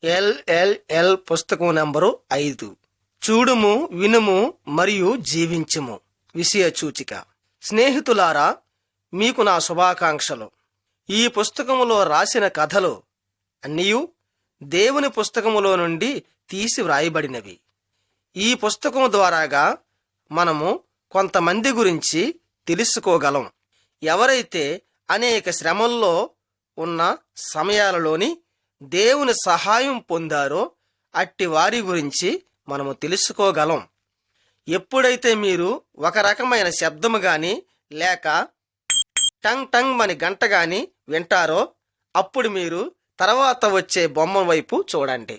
LLL పుస్తకం number 5. చూడుము, వినుము మరియు జీవించుము. విషయ సూచిక. స్నేహితులారా, మీకు నా శుభాకాంక్షలు. ఈ పుస్తకములో రాసిన కథలు అన్నీయు దేవుని పుస్తకములో నుండి తీసి వ్రాయబడినవి. ఈ పుస్తకము ద్వారాగా మనము కొంతమంది గురించి తెలుసుకోగలం. ఎవరైతే అనేక శ్రమల్లో ఉన్న సమయాలలోని దేవుని సహాయం పొందారో అట్టి వారి గురించి మనము తెలుసుకోగలం. ఎప్పుడైతే మీరు ఒక రకమైన శబ్దము గాని లేక టంగ్ టంగ్ అని గంట గాని వింటారో అప్పుడు మీరు తర్వాత వచ్చే బొమ్మ వైపు చూడండి.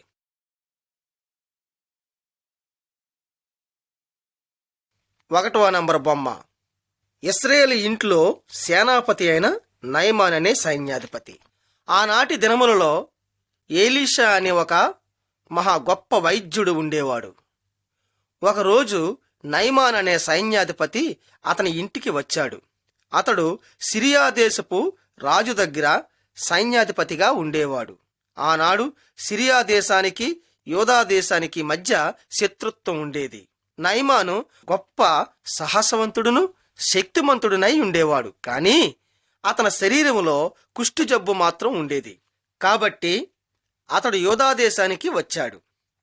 ఒకటవ నంబర్ బొమ్మ. ఇశ్రాయేలు ఇంట్లో సేనాపతి అయిన నయమాన్ అనే సైన్యాధిపతి. ఆనాటి దినములలో ఎలీషా అనే ఒక మహా గొప్ప వైద్యుడు ఉండేవాడు. ఒకరోజు నయమాన్ అనే సైన్యాధిపతి అతని ఇంటికి వచ్చాడు. అతడు సిరియా దేశపు రాజు దగ్గర సైన్యాధిపతిగా ఉండేవాడు. ఆనాడు సిరియా దేశానికి యూదా దేశానికి మధ్య శత్రుత్వం ఉండేది. నయమాను గొప్ప సాహసవంతుడును శక్తిమంతుడునై ఉండేవాడు. కానీ అతని శరీరములో కుష్టు జబ్బు మాత్రం ఉండేది. కాబట్టి అతడు యూదా దేశానికి వచ్చాడు.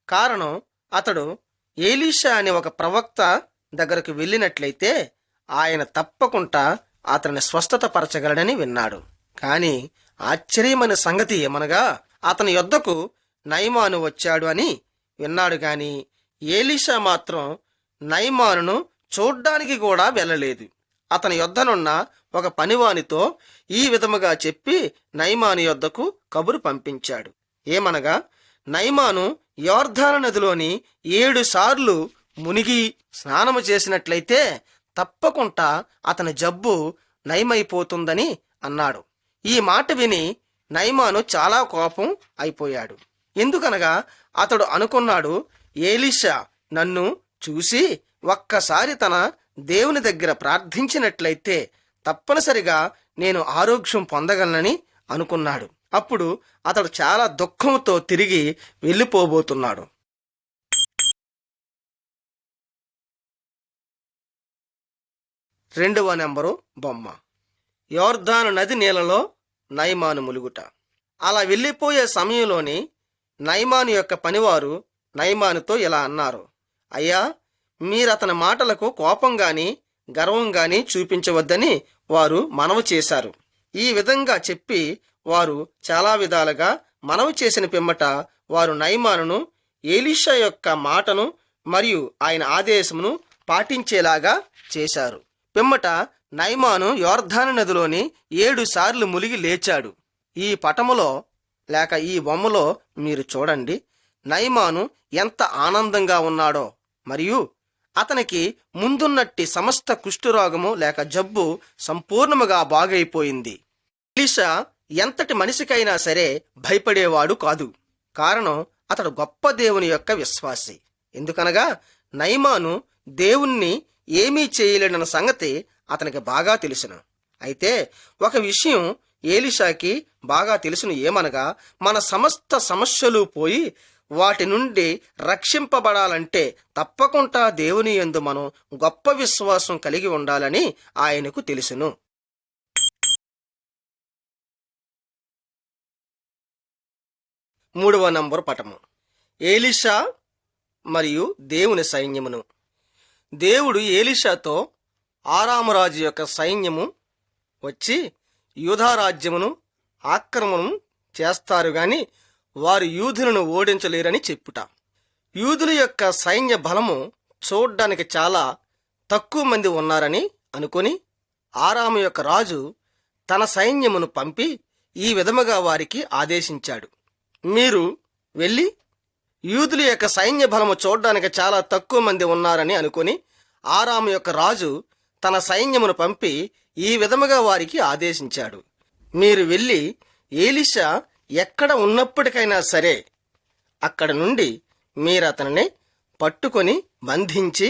కారణం, అతడు ఎలీషా అనే ఒక ప్రవక్త దగ్గరకు వెళ్ళినట్లయితే ఆయన తప్పకుండా అతన్ని స్వస్థత పరచగలడని విన్నాడు. కానీ ఆశ్చర్యమైన సంగతి ఏమనగా అతని యొద్దకు నయమాను వచ్చాడు అని విన్నాడు. గాని ఎలీషా మాత్రం నయమానును చూడ్డానికి కూడా వెళ్ళలేదు. అతని యొద్దనున్న ఒక పనివానితో ఈ విధముగా చెప్పి నయమాను యొద్దకు కబురు పంపించాడు. ఏమనగా, నయమాను యోర్దాను నదిలోని 7 సార్లు మునిగి స్నానము చేసినట్లయితే తప్పకుండా అతని జబ్బు నయమైపోతుందని అన్నాడు. ఈ మాట విని నయమాను చాలా కోపం అయిపోయాడు. ఎందుకనగా అతడు అనుకున్నాడు, ఎలీషా నన్ను చూసి ఒక్కసారి తన దేవుని దగ్గర ప్రార్థించినట్లయితే తప్పనిసరిగా నేను ఆరోగ్యం పొందగలనని అనుకున్నాడు. అప్పుడు అతడు చాలా దుఃఖంతో తిరిగి వెళ్ళిపోబోతున్నాడు. రెండవ నెంబరు బొమ్మ. యోర్దాను నది నీళ్ళలో నయమాను ములుగుట. అలా వెళ్ళిపోయే సమయంలోని నయమాను యొక్క పనివారు నయమానుతో ఇలా అన్నారు, అయ్యా, మీరతని మాటలకు కోపం గాని గర్వం గాని చూపించవద్దని వారు మనవి చేశారు. ఈ విధంగా చెప్పి వారు చాలా విధాలుగా మనవి చేసిన పిమ్మట వారు నయమానును ఎలీషా యొక్క మాటను మరియు ఆయన ఆదేశమును పాటించేలాగా చేశారు. పిమ్మట నయమాను యోర్దాను నదిలోని 7 సార్లు మునిగి లేచాడు. ఈ పటములో లేక ఈ బొమ్మలో మీరు చూడండి, నయమాను ఎంత ఆనందంగా ఉన్నాడో మరియు అతనికి ముందున్నట్టి సమస్త కుష్ఠరోగము లేక జబ్బు సంపూర్ణముగా బాగైపోయింది. ఎలీషా ఎంతటి మనిషికైనా సరే భయపడేవాడు కాదు. కారణం, అతడు గొప్ప దేవుని యొక్క విశ్వాసి. ఎందుకనగా నయమాను దేవుణ్ణి ఏమీ చేయలేడన్న సంగతి అతనికి బాగా తెలుసును. అయితే ఒక విషయం ఎలీషాకి బాగా తెలుసును. ఏమనగా, మన సమస్త సమస్యలు పోయి వాటి నుండి రక్షింపబడాలంటే తప్పకుండా దేవుని యందు మనం గొప్ప విశ్వాసం కలిగి ఉండాలని ఆయనకు తెలుసును. మూడవ నంబరు పటము. ఎలీషా మరియు దేవుని సైన్యమును. దేవుడు ఎలీషాతో ఆరాము రాజు యొక్క సైన్యము వచ్చి యూదా రాజ్యమును ఆక్రమణం చేస్తారు గాని వారు యూదులను ఓడించలేరని చెప్పుట. యూదుల యొక్క సైన్య బలము చూడ్డానికి చాలా తక్కువ మంది ఉన్నారని అనుకుని ఆరాము యొక్క రాజు తన సైన్యమును పంపి ఈ విధముగా వారికి ఆదేశించాడు, మీరు వెళ్ళి యూదుల యొక్క సైన్య బలము చూడ్డానికి చాలా తక్కువ మంది ఉన్నారని అనుకుని ఆరాము యొక్క రాజు తన సైన్యమును పంపి ఈ విధముగా వారికి ఆదేశించాడు, మీరు వెళ్ళి ఎలీషా ఎక్కడ ఉన్నప్పటికైనా సరే అక్కడ నుండి మీరతనిని పట్టుకొని బంధించి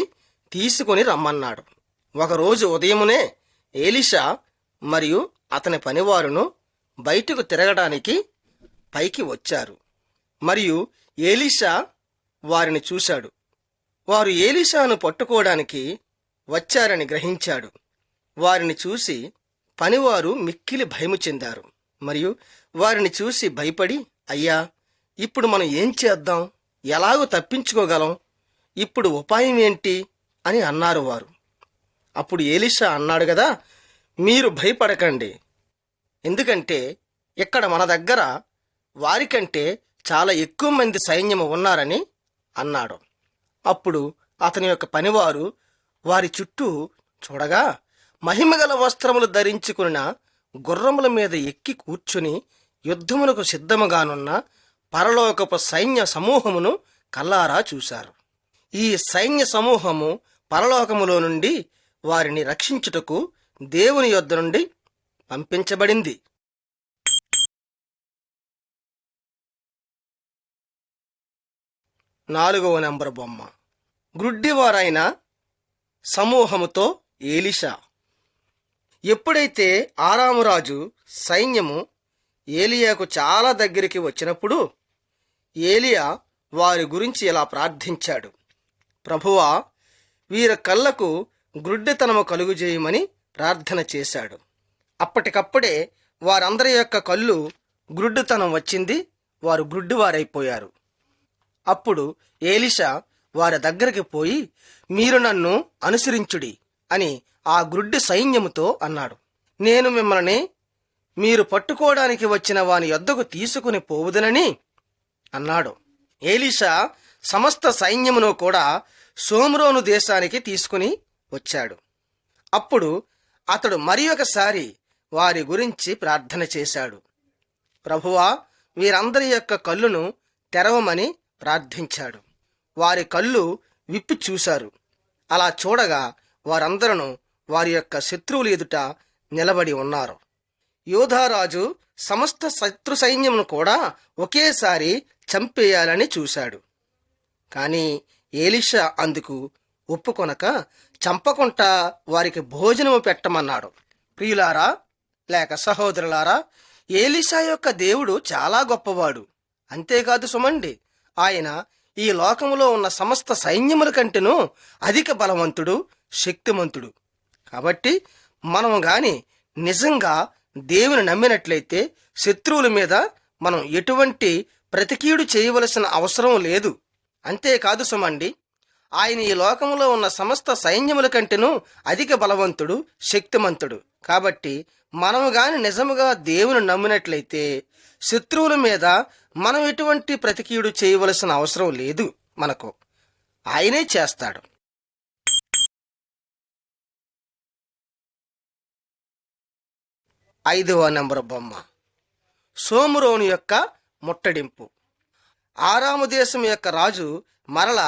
తీసుకొని రమ్మన్నాడు. ఒకరోజు ఉదయమునే ఎలీషా మరియు అతని పనివారును బయటకు తిరగడానికి పైకి వచ్చారు. మరియు ఎలీషా వారిని చూశాడు. వారు ఎలీషాను పట్టుకోవడానికి వచ్చారని గ్రహించాడు. వారిని చూసి పనివారు మిక్కిలి భయము చెందారు. మరియు వారిని చూసి భయపడి, అయ్యా, ఇప్పుడు మనం ఏం చేద్దాం? ఎలాగో తప్పించుకోగలం? ఇప్పుడు ఉపాయం ఏంటి అని అన్నారు వారు. అప్పుడు ఎలీషా అన్నాడు కదా, మీరు భయపడకండి, ఎందుకంటే ఇక్కడ మన దగ్గర వారికంటే చాలా ఎక్కువ మంది సైన్యము ఉన్నారని అన్నాడు. అప్పుడు అతని యొక్క పనివారు వారి చుట్టూ చూడగా మహిమగల వస్త్రములు ధరించుకున్న గుర్రముల మీద ఎక్కి కూర్చుని యుద్ధమునకు సిద్ధముగానున్న పరలోకపు సైన్య సమూహమును కల్లారా చూశారు. ఈ సైన్య సమూహము పరలోకములో నుండి వారిని రక్షించుటకు దేవుని యొద్ద నుండి పంపించబడింది. 4వ నంబరు బొమ్మ. గ్రుడ్డివారైన సమూహముతో ఎలీషా. ఎప్పుడైతే ఆరామురాజు సైన్యము ఏలియాకు చాలా దగ్గరికి వచ్చినప్పుడు ఏలియా వారి గురించి ఇలా ప్రార్థించాడు, ప్రభువా, వీరి కళ్ళకు గ్రుడ్డితనము కలుగుజేయమని ప్రార్థన చేశాడు. అప్పటికప్పుడే వారందరి యొక్క కళ్ళు గ్రుడ్డితనం వచ్చింది. వారు గ్రుడ్డివారైపోయారు. అప్పుడు ఎలీషా వారి దగ్గరికి పోయి, మీరు నన్ను అనుసరించుడి అని ఆ గ్రుడ్డి సైన్యముతో అన్నాడు. నేను మిమ్మల్ని మీరు పట్టుకోవడానికి వచ్చిన వాని యొద్దకు తీసుకుని పోవుదనని అన్నాడు. ఎలీషా సమస్త సైన్యమును కూడా షోమ్రోను దేశానికి తీసుకుని వచ్చాడు. అప్పుడు అతడు మరి ఒకసారి వారి గురించి ప్రార్థన చేశాడు. ప్రభువా, వీరందరి యొక్క కళ్ళును తెరవమని ప్రార్థించాడు. వారి కళ్ళు విప్పి చూశారు. అలా చూడగా వారందరూ వారి యొక్క శత్రువుల ఎదుట నిలబడి ఉన్నారు. యోధారాజు సమస్త శత్రు సైన్యమును కూడా ఒకేసారి చంపేయాలని చూశాడు. కానీ ఎలీషా అందుకు ఒప్పుకొనక చంపకుండా వారికి భోజనము పెట్టమన్నాడు. ప్రియులారా లేక సహోదరులారా, ఎలీషా యొక్క దేవుడు చాలా గొప్పవాడు. అంతేకాదు సుమండి, ఆయన ఈ లోకములో ఉన్న సమస్త సైన్యముల కంటేనూ అధిక బలవంతుడు, శక్తిమంతుడు. కాబట్టి మనము గాని నిజంగా దేవుని నమ్మినట్లయితే శత్రువుల మీద మనం ఎటువంటి ప్రతికీడు చేయవలసిన అవసరం లేదు. అంతేకాదు సుమండి, ఆయన ఈ లోకంలో ఉన్న సమస్త సైన్యముల కంటేనూ అధిక బలవంతుడు, శక్తిమంతుడు. కాబట్టి మనము గాని నిజముగా దేవుని నమ్మినట్లయితే శత్రువుల మీద మనం ఎటువంటి ప్రతికీడు చేయవలసిన అవసరం లేదు. మనకు ఆయనే చేస్తాడు. 5వ నంబరు బొమ్మ. షోమ్రోను యొక్క ముట్టడింపు. ఆరాము దేశం యొక్క రాజు మరల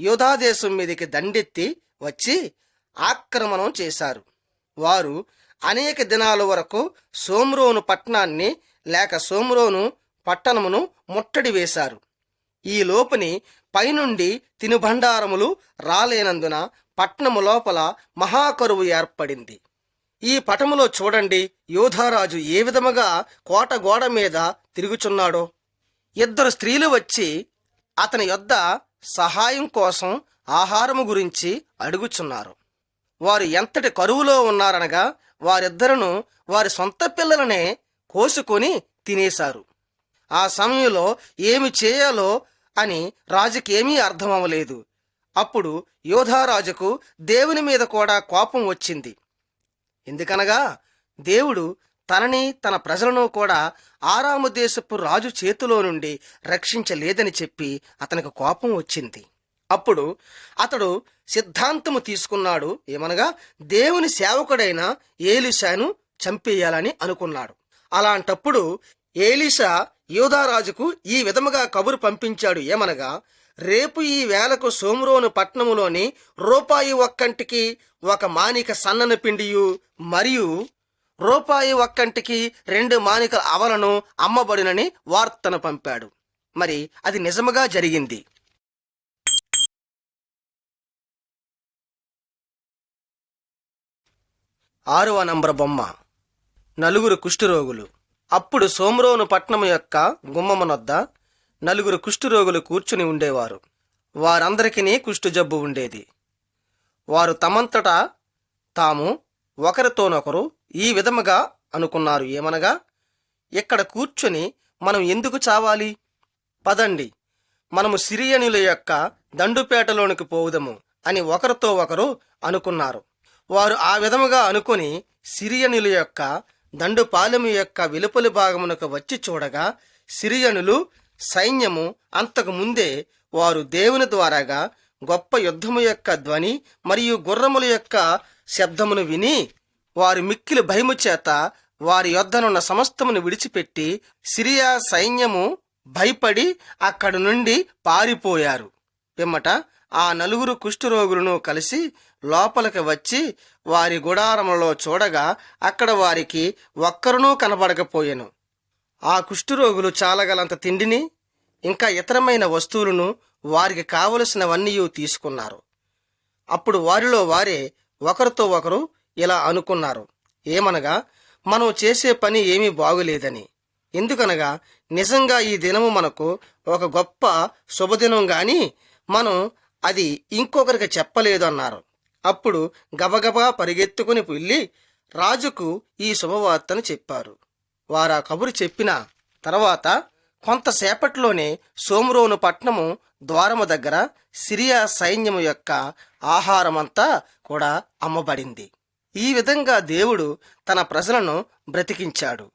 యూదా దేశం మీదకి దండెత్తి వచ్చి ఆక్రమణం చేశారు. వారు అనేక దినాల వరకు షోమ్రోను పట్టణాన్ని లేక షోమ్రోను పట్టణమును ముట్టడి వేశారు. ఈ లోపుని పైనుండి తినుబండారములు రాలేనందున పట్టణము లోపల మహాకరువు ఏర్పడింది. ఈ పటములో చూడండి, యోధారాజు ఏ విధముగా కోట గోడ మీద తిరుగుచున్నాడో. 2 స్త్రీలు వచ్చి అతని యొద్ద సహాయం కోసం ఆహారము గురించి అడుగుచున్నారు. వారు ఎంతటి కరువులో ఉన్నారనగా వారిద్దరును వారి సొంత పిల్లలనే కోసుకొని తినేశారు. ఆ సమయంలో ఏమి చేయాలో అని రాజుకేమీ అర్థమవలేదు. అప్పుడు యోధారాజుకు దేవుని మీద కూడా కోపం వచ్చింది. ఎందుకనగా దేవుడు తనని తన ప్రజలను కూడా ఆరాము దేశపు రాజు చేతిలో నుండి రక్షించలేదని చెప్పి అతనికి కోపం వచ్చింది. అప్పుడు అతడు సిద్ధాంతము తీసుకున్నాడు. ఏమనగా దేవుని సేవకుడైన ఎలీషాను చంపేయాలని అనుకున్నాడు. అలాంటప్పుడు ఎలీషా యూదారాజుకు ఈ విధముగా కబురు పంపించాడు. ఏమనగా, రేపు ఈ వేళకు షోమ్రోను పట్టణములోని రూపాయి ఒక్కంటికి 1 మానిక సన్నన పిండియు మరియు రూపాయి ఒక్కంటికి 2 మానికల అవలను అమ్మబడినని వార్తను పంపాడు. మరి అది నిజముగా జరిగింది. 6వ నంబర్ బొమ్మ. 4 కుష్ఠరోగులు. అప్పుడు షోమ్రోను పట్టణము యొక్క గుమ్మమునొద్ద నలుగురు కుష్ఠరోగులు కూర్చుని ఉండేవారు. వారందరికీ కుష్టు జబ్బు ఉండేది. వారు తమంతటా తాము ఒకరితోనొకరు ఈ విధముగా అనుకున్నారు, ఏమనగా, ఇక్కడ కూర్చుని మనం ఎందుకు చావాలి? పదండి, మనము సిరియనుల యొక్క దండుపేటలోనికి పోవుదము అని ఒకరితో ఒకరు అనుకున్నారు. వారు ఆ విధముగా అనుకుని సిరియనుల యొక్క దండుపాలెము యొక్క వెలుపలి భాగమునకు వచ్చి చూడగా, సిరియనులు సైన్యము అంతకు ముందే వారు దేవుని ద్వారాగా గొప్ప యుద్ధము యొక్క ధ్వని మరియు గుర్రముల యొక్క శబ్దమును విని వారి మిక్కిలి భయము చేత వారి యొద్దనున్న సమస్తమును విడిచిపెట్టి సిరియా సైన్యము భయపడి అక్కడి నుండి పారిపోయారు. పిమ్మట ఆ నలుగురు కుష్ఠరోగులను కలిసి లోపలికి వచ్చి వారి గుడారములో చూడగా అక్కడ వారికి ఒక్కరునూ కనబడకపోయెను. ఆ కుష్ఠరోగులు చాలగలంత తిండిని ఇంకా ఇతరమైన వస్తువులను వారికి కావలసినవన్నీ తీసుకున్నారు. అప్పుడు వారిలో వారే ఒకరితో ఒకరు ఇలా అనుకున్నారు, ఏమనగా, మనం చేసే పని ఏమీ బాగులేదని. ఎందుకనగా నిజంగా ఈ దినము మనకు ఒక గొప్ప శుభదినం గాని మనం అది ఇంకొకరికి చెప్పలేదు అన్నారు. అప్పుడు గబగబా పరిగెత్తుకుని వెళ్ళి రాజుకు ఈ శుభవార్తను చెప్పారు. వారా కబురు చెప్పిన తర్వాత కొంతసేపట్లోనే సోమ్రోను పట్టణము ద్వారము దగ్గర సిరియా సైన్యము యొక్క ఆహారమంతా కూడా అమ్మబడింది. ఈ విధంగా దేవుడు తన ప్రజలను బ్రతికించాడు.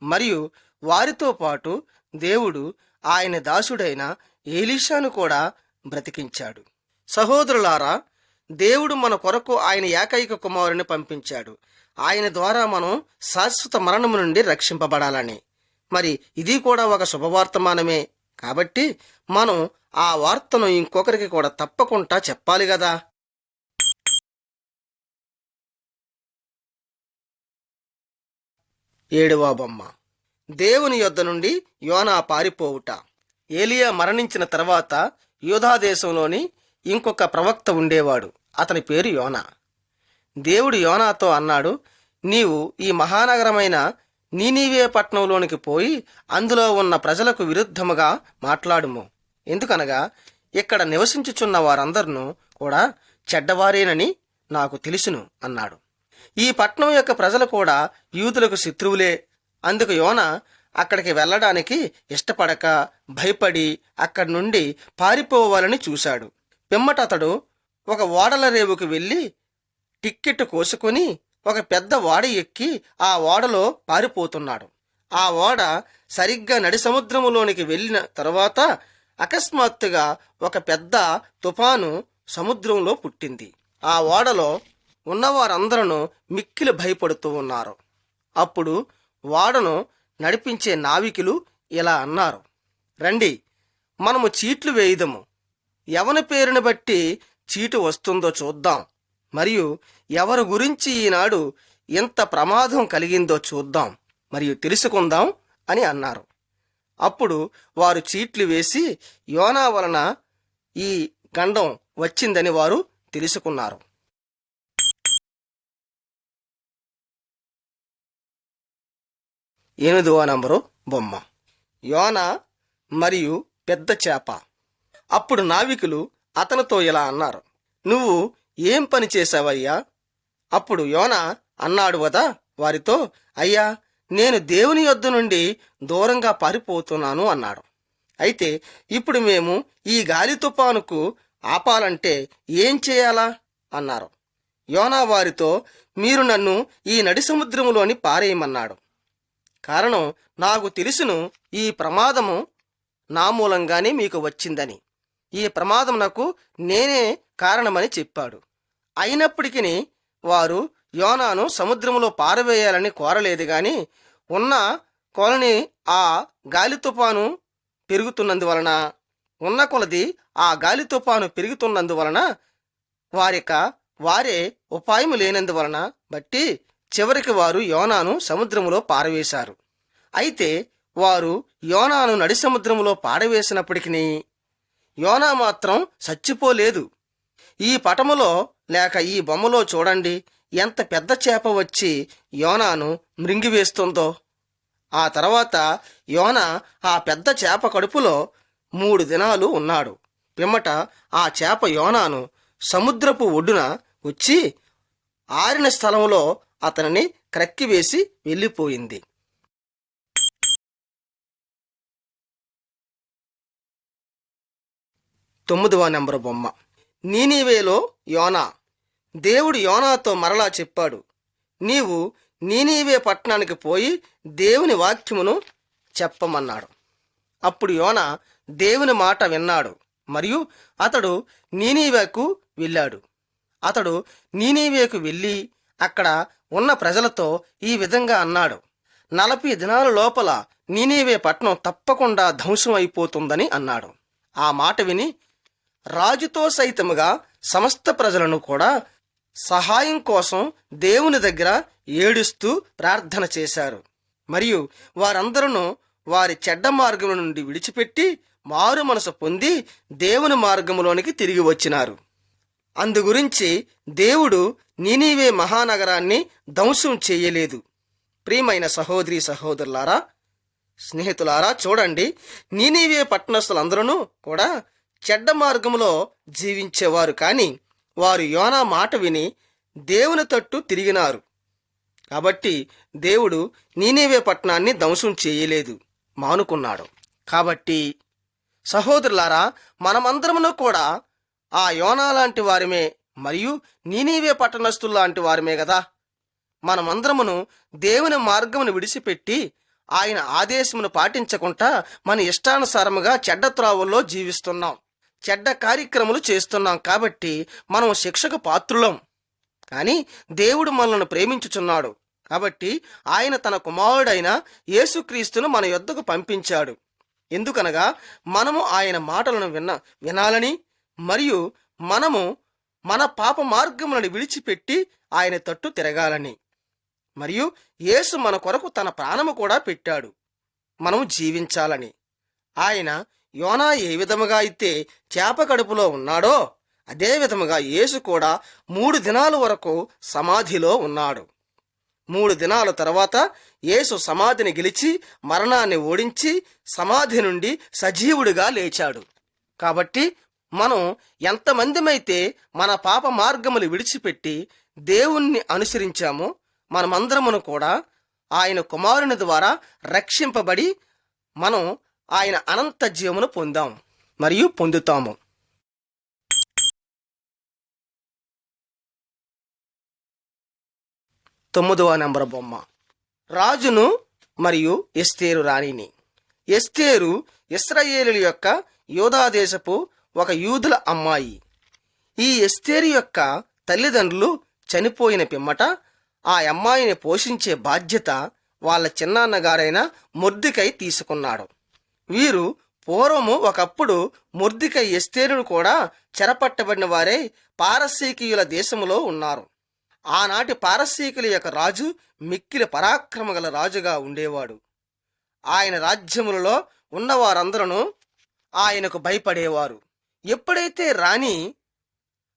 మరియు వారితో పాటు దేవుడు ఆయన దాసుడైన ఎలీషాను కూడా బ్రతికించాడు. సహోదరులారా, దేవుడు మన కొరకు ఆయన ఏకైక కుమారుని పంపించాడు. ఆయన ద్వారా మనం శాశ్వత మరణము నుండి రక్షింపబడాలని. మరి ఇది కూడా ఒక శుభవార్తమానమే. కాబట్టి మనం ఆ వార్తను ఇంకొకరికి కూడా తప్పకుండా చెప్పాలి కదా. 7వ బొమ్మ. దేవుని యొద్ద నుండి యోనా పారిపోవుట. ఏలియా మరణించిన తర్వాత యూదాదేశంలోని ఇంకొక ప్రవక్త ఉండేవాడు. అతని పేరు యోనా. దేవుడు యోనాతో అన్నాడు, నీవు ఈ మహానగరమైన నీనీవే పట్టణంలోనికి పోయి అందులో ఉన్న ప్రజలకు విరుద్ధముగా మాట్లాడుము. ఎందుకనగా ఇక్కడ నివసించుచున్న వారందరినూ కూడా చెడ్డవారేనని నాకు తెలుసును అన్నాడు. ఈ పట్టణం యొక్క ప్రజలు కూడా యూదులకు శత్రువులే. అందుకు యోనా అక్కడికి వెళ్ళడానికి ఇష్టపడక భయపడి అక్కడి నుండి పారిపోవాలని చూశాడు. పిమ్మట అతడు ఒక ఓడల రేవుకు వెళ్ళి టిక్కెట్ కోసుకొని ఒక పెద్ద ఓడ ఎక్కి ఆ ఓడలో పారిపోతున్నాడు. ఆ ఓడ సరిగ్గా నడి సముద్రములోనికి వెళ్ళిన తరువాత అకస్మాత్తుగా ఒక పెద్ద తుఫాను సముద్రంలో పుట్టింది. ఆ ఓడలో ఉన్నవారందరూ మిక్కిలి భయపడుతూ ఉన్నారు. అప్పుడు ఓడను నడిపించే నావికులు ఇలా అన్నారు, రండి, మనము చీట్లు వేయుదము. ఎవని పేరుని బట్టి చీటు వస్తుందో చూద్దాం, మరియు ఎవరి గురించి ఈనాడు ఎంత ప్రమాదం కలిగిందో చూద్దాం మరియు తెలుసుకుందాం అని అన్నారు. అప్పుడు వారు చీట్లు వేసి యోనా వలన ఈ గండం వచ్చిందని వారు తెలుసుకున్నారు. 8వ నంబరు బొమ్మ. యోనా మరియు పెద్ద చేప. అప్పుడు నావికులు అతనితో ఇలా అన్నారు, నువ్వు ఏం పని చేశావయ్యా? అప్పుడు యోనా అన్నాడు కదా వారితో, అయ్యా, నేను దేవుని యొద్ద నుండి దూరంగా పారిపోతున్నాను అన్నాడు. అయితే ఇప్పుడు మేము ఈ గాలి తుఫానుకు ఆపాలంటే ఏం చేయాలా అన్నారు. యోనా వారితో, మీరు నన్ను ఈ నడి సముద్రములోని పారేయమన్నాడు. కారణం, నాకు తెలుసును ఈ ప్రమాదము నా మూలంగానే మీకు వచ్చిందని. ఈ ప్రమాదం నాకు నేనే కారణమని చెప్పాడు. అయినప్పటికీ వారు యోనాను సముద్రములో పారవేయాలని కోరలేదు గాని ఉన్న కొలని ఆ గాలి తుఫాను పెరుగుతున్నందువలన ఉన్న కొలది ఆ గాలి తుఫాను పెరుగుతున్నందువలన వారే ఉపాయము లేనందువలన బట్టి చివరికి వారు యోనాను సముద్రములో పారవేశారు. అయితే వారు యోనాను నడి సముద్రములో పారవేసినప్పటికీ యోనా మాత్రం చచ్చిపోలేదు. ఈ పటములో లేక ఈ బొమ్మలో చూడండి ఎంత పెద్ద చేప వచ్చి యోనాను మృంగివేస్తుందో. ఆ తర్వాత యోన ఆ పెద్ద చేప కడుపులో 3 దినాలు ఉన్నాడు. పిమ్మట ఆ చేప యోనాను సముద్రపు ఒడ్డున వచ్చి ఆరిన స్థలంలో అతనిని క్రక్కివేసి వెళ్ళిపోయింది. 9వ నెంబరు బొమ్మ. నీనీవేలో యోనా. దేవుడు యోనాతో మరలా చెప్పాడు, నీవు నీనీవే పట్టణానికి పోయి దేవుని వాక్యమును చెప్పమన్నాడు. అప్పుడు యోనా దేవుని మాట విన్నాడు మరియు అతడు నీనీవేకు వెళ్ళాడు. అతడు నీనీవేకు వెళ్ళి అక్కడ ఉన్న ప్రజలతో ఈ విధంగా అన్నాడు, 40 దినాల లోపల నీనీవే పట్టణం తప్పకుండా ధ్వంసం అయిపోతుందని అన్నాడు. ఆ మాట విని రాజుతో సైతముగా సమస్త ప్రజలను కూడా సహాయం కోసం దేవుని దగ్గర ఏడుస్తూ ప్రార్థన చేశారు. మరియు వారందరూ వారి చెడ్డ మార్గముల నుండి విడిచిపెట్టి మారు మనసు పొంది దేవుని మార్గములోనికి తిరిగి వచ్చినారు. అందుగురించి దేవుడు నీనీవే మహానగరాన్ని ధ్వంసం చేయలేదు. ప్రియమైన సహోదరి సహోదరులారా, స్నేహితులారా, చూడండి, నీనీవే పట్టణస్థులందరూ కూడా చెడ్డ మార్గములో జీవించేవారు, కానీ వారు యోనా మాట విని దేవుని తట్టు తిరిగినారు. కాబట్టి దేవుడు నీనీవే పట్టణాన్ని ధ్వంసం చేయలేదు, మానుకున్నాడు. కాబట్టి సహోదరులారా, మనమందరమును కూడా ఆ యోనా లాంటి వారమే మరియు నీనీవే పట్టణస్థుల్లాంటి వారమే కదా. మనమందరమును దేవుని మార్గమును విడిచిపెట్టి ఆయన ఆదేశమును పాటించకుండా మన ఇష్టానుసారముగా చెడ్డ త్రోవల్లో జీవిస్తున్నాం, చెడ్డ కార్యక్రమాలు చేస్తున్నాం. కాబట్టి మనం శిక్షకు పాత్రులం. కానీ దేవుడు మనల్ని ప్రేమించుచున్నాడు కాబట్టి ఆయన తన కుమారుడైన యేసుక్రీస్తును మన యొద్దకు పంపించాడు. ఎందుకనగా మనము ఆయన మాటలను వినాలని మరియు మనము మన పాప మార్గములను విడిచిపెట్టి ఆయన తట్టు తిరగాలని. మరియు యేసు మన కొరకు తన ప్రాణము కూడా పెట్టాడు, మనము జీవించాలని. ఆయన యోనా ఏ విధముగా అయితే చేప కడుపులో ఉన్నాడో అదే విధముగా యేసు కూడా 3 దినాల వరకు సమాధిలో ఉన్నాడు. 3 దినాల తర్వాత యేసు సమాధిని గెలిచి మరణాన్ని ఓడించి సమాధి నుండి సజీవుడిగా లేచాడు. కాబట్టి మనం ఎంతమందిమైతే మన పాప మార్గములు విడిచిపెట్టి దేవుణ్ణి అనుసరించామో మనమందరమును కూడా ఆయన కుమారుని ద్వారా రక్షింపబడి మనం ఆయన అనంత జీవమును పొందాం మరియు పొందుతాము. 9వ నెంబర్ బొమ్మ. రాజును మరియు ఎస్తేరు రాణిని. ఎస్తేరు ఇశ్రాయేలుల యొక్క యూదాదేశపు ఒక యూదుల అమ్మాయి. ఈ ఎస్తేరు యొక్క తల్లిదండ్రులు చనిపోయిన పిమ్మట ఆ అమ్మాయిని పోషించే బాధ్యత వాళ్ళ చిన్నాన్నగారైన మొర్దెకై తీసుకున్నాడు. వీరు పూర్వము ఒకప్పుడు మొర్దెకై ఎస్తేరును కూడా చెరపట్టబడిన వారే పారసీకీయుల దేశములో ఉన్నారు. ఆనాటి పారసీకుల యొక్క రాజు మిక్కిలి పరాక్రమగల రాజుగా ఉండేవాడు. ఆయన రాజ్యములలో ఉన్నవారందరూ ఆయనకు భయపడేవారు. ఎప్పుడైతే రాణి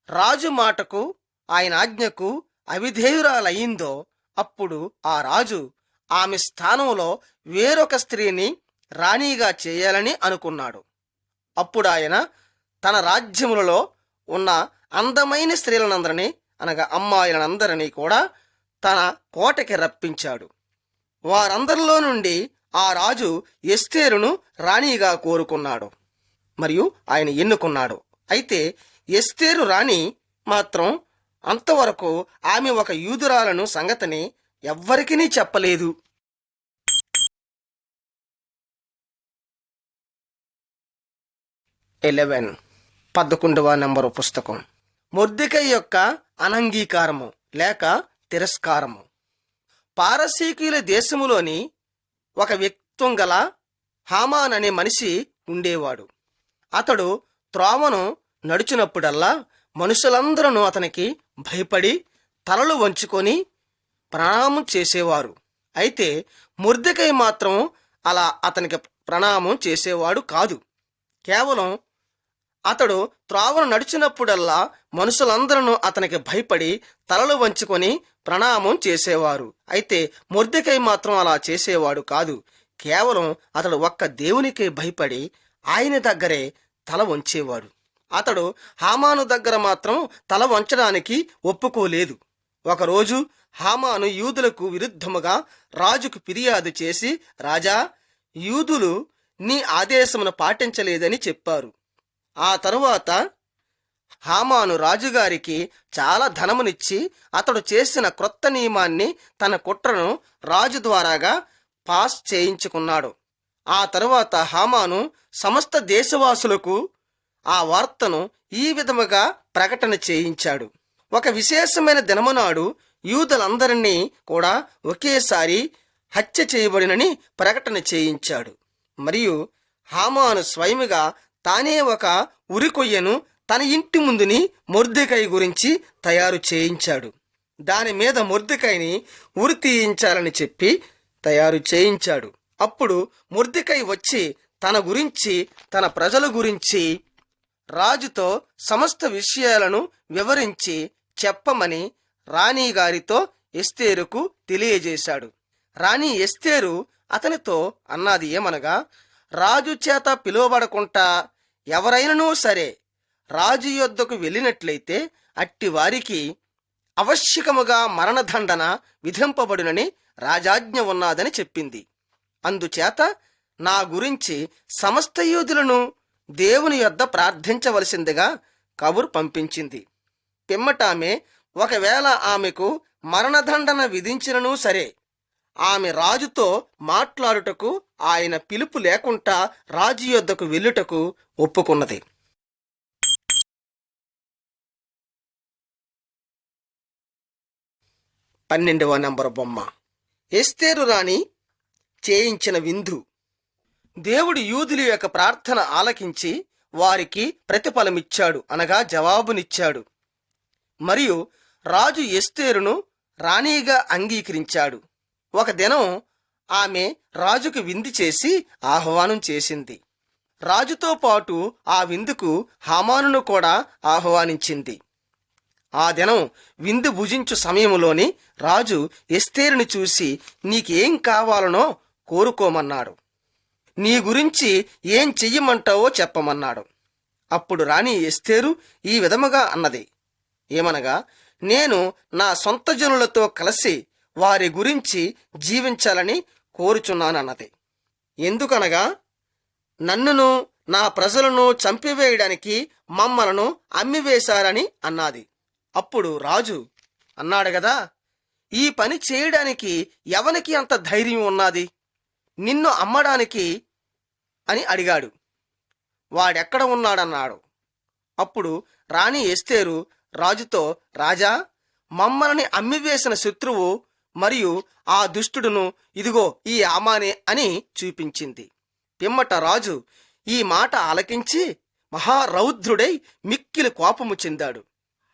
రాజు మాటకు ఆయన ఆజ్ఞకు అవిధేయురాలయ్యిందో అప్పుడు ఆ రాజు ఆమె స్థానంలో వేరొక స్త్రీని రాణిగా చేయాలని అనుకున్నాడు. అప్పుడు ఆయన తన రాజ్యములలో ఉన్న అందమైన స్త్రీలనందరినీ అనగా అమ్మాయిలనందరినీ కూడా తన కోటకి రప్పించాడు. వారందరిలో నుండి ఆ రాజు ఎస్తేరును రాణిగా కోరుకున్నాడు మరియు ఆయన ఎన్నుకున్నాడు. అయితే ఎస్తేరు రాణి మాత్రం అంతవరకు ఆమె ఒక యూదురాలను సంగతిని ఎవ్వరికీ చెప్పలేదు. ఎలెవెన్ 11వ నెంబరు పుస్తకం. మొర్దెకై యొక్క అనంగీకారము లేక తిరస్కారము. పారసీకీయుల దేశములోని ఒక వ్యక్తిత్వం గల హామాన్ అనే మనిషి ఉండేవాడు. అతడు త్రోవను నడుచునప్పుడల్లా మనుషులందరూ అతనికి భయపడి తలలు వంచుకొని ప్రణామం చేసేవారు. అయితే మొర్దెకై మాత్రం అలా అతనికి ప్రణామం చేసేవాడు కాదు. కేవలం అతడు త్రోవను నడిచినప్పుడల్లా మనుషులందరూ అతనికి భయపడి తలలు వంచుకొని ప్రణామం చేసేవారు. అయితే మొర్దెకై మాత్రం అలా చేసేవాడు కాదు. కేవలం అతడు ఒక్క దేవునికే భయపడి ఆయన దగ్గరే తల వంచేవాడు. అతడు హామాను దగ్గర మాత్రం తల వంచడానికి ఒప్పుకోలేదు. ఒకరోజు హామాను యూదులకు విరుద్ధముగా రాజుకు ఫిర్యాదు చేసి, రాజా, యూదులు నీ ఆదేశమును పాటించలేదని చెప్పారు. ఆ తరువాత హామాను రాజుగారికి చాలా ధనమునిచ్చి అతడు చేసిన క్రొత్త నియమాన్ని, తన కుట్రను రాజు ద్వారాగా పాస్ చేయించుకున్నాడు. ఆ తరువాత హామాను సమస్త దేశవాసులకు ఆ వార్తను ఈ విధముగా ప్రకటన చేయించాడు. ఒక విశేషమైన దినమునాడు యూదులందరినీ కూడా ఒకేసారి హత్య చేయబడినని ప్రకటన చేయించాడు. మరియు హామాను స్వయముగా తానే ఒక ఉరికొయ్యను తన ఇంటి ముందుని మొర్దెకై గురించి తయారు చేయించాడు. దాని మీద మొర్దెకైని ఉరి తీయించాలని చెప్పి తయారు చేయించాడు. అప్పుడు మొర్దెకై వచ్చి తన గురించి, తన ప్రజల గురించి రాజుతో సమస్త విషయాలను వివరించి చెప్పమని రాణి గారితో ఎస్తేరుకు తెలియజేశాడు. రాణి ఎస్తేరు అతనితో అన్నది ఏమనగా, రాజు చేత పిలువబడకుండా ఎవరైనను సరే రాజు యొద్దకు వెళ్ళినట్లయితే అట్టి వారికి అవశ్యకముగా మరణదండన విధింపబడునని రాజాజ్ఞ ఉన్నదని చెప్పింది. అందుచేత నా గురించి సమస్త యూదులను దేవుని యొద్ద ప్రార్థించవలసిందిగా కబురు పంపించింది. పిమ్మటామె ఒకవేళ ఆమెకు మరణదండన విధించినను సరే ఆమె రాజుతో మాట్లాడుటకు ఆయన పిలుపు లేకుండా రాజు యొద్దకు వెళ్ళుటకు ఒప్పుకున్నది. 12వ నంబరు బొమ్మ. ఎస్తేరు రాణి చేయించిన విందు. దేవుడు యూదుల యొక్క ప్రార్థన ఆలకించి వారికి ప్రతిఫలమిచ్చాడు, అనగా జవాబునిచ్చాడు. మరియు రాజు ఎస్తేరును రాణిగా అంగీకరించాడు. ఒక దినం ఆమె రాజుకు విందు చేసి ఆహ్వానం చేసింది. రాజుతో పాటు ఆ విందుకు హామానును కూడా ఆహ్వానించింది. ఆ దినం విందు భుజించు సమయంలోని రాజు ఎస్తేరుని చూసి, నీకేం కావాలనో కోరుకోమన్నాడు. నీ గురించి ఏం చెయ్యమంటావో చెప్పమన్నాడు. అప్పుడు రాణి ఎస్తేరు ఈ విధముగా అన్నది ఏమనగా, నేను నా సొంత జనులతో కలిసి వారి గురించి జీవించాలని కోరుచున్నానన్నది. ఎందుకనగా నన్నును నా ప్రజలను చంపివేయడానికి మమ్మలను అమ్మివేశారని అన్నది. అప్పుడు రాజు అన్నాడు గదా, ఈ పని చేయడానికి ఎవనికి అంత ధైర్యం ఉన్నది, నిన్ను అమ్మడానికి అని అడిగాడు. వాడెక్కడ ఉన్నాడన్నాడు. అప్పుడు రాణి ఎస్తేరు రాజుతో, రాజా, మమ్మల్ని అమ్మివేసిన శత్రువు మరియు ఆ దుష్టుడును ఇదిగో ఈ హామానే అని చూపించింది. పిమ్మట రాజు ఈ మాట ఆలకించి మహారౌద్రుడై మిక్కిలి కోపము చెందాడు.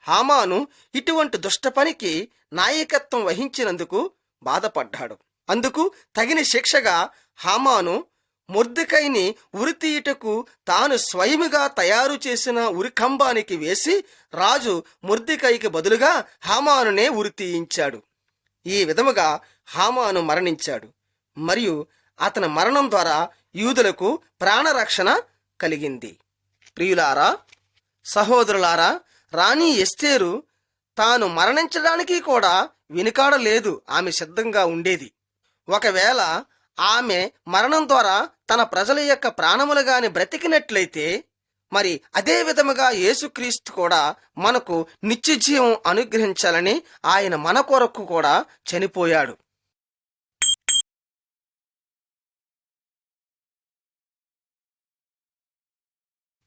హామాను ఇటువంటి దుష్ట పనికి నాయకత్వం వహించినందుకు బాధపడ్డాడు. అందుకు తగిన శిక్షగా హామాను మొర్దెకైని ఉరితీయుటకు తాను స్వయముగా తయారు చేసిన ఉరికంబానికి వేసి రాజు మొర్దెకైకి బదులుగా హామానునే ఉరితీయించాడు. ఈ విధముగా హామాను మరణించాడు. మరియు అతని మరణం ద్వారా యూదులకు ప్రాణరక్షణ కలిగింది. ప్రియులారా, సహోదరులారా, రాణి ఎస్తేరు తాను మరణించడానికి కూడా వెనుకాడలేదు. ఆమె సిద్ధంగా ఉండేది. ఒకవేళ ఆమె మరణం ద్వారా తన ప్రజల యొక్క ప్రాణములు గాని బ్రతికినట్లయితే, మరి అదే విధముగా యేసుక్రీస్తు కూడా మనకు నిత్యజీవం అనుగ్రహించాలని ఆయన మన కొరకు కూడా చనిపోయాడు.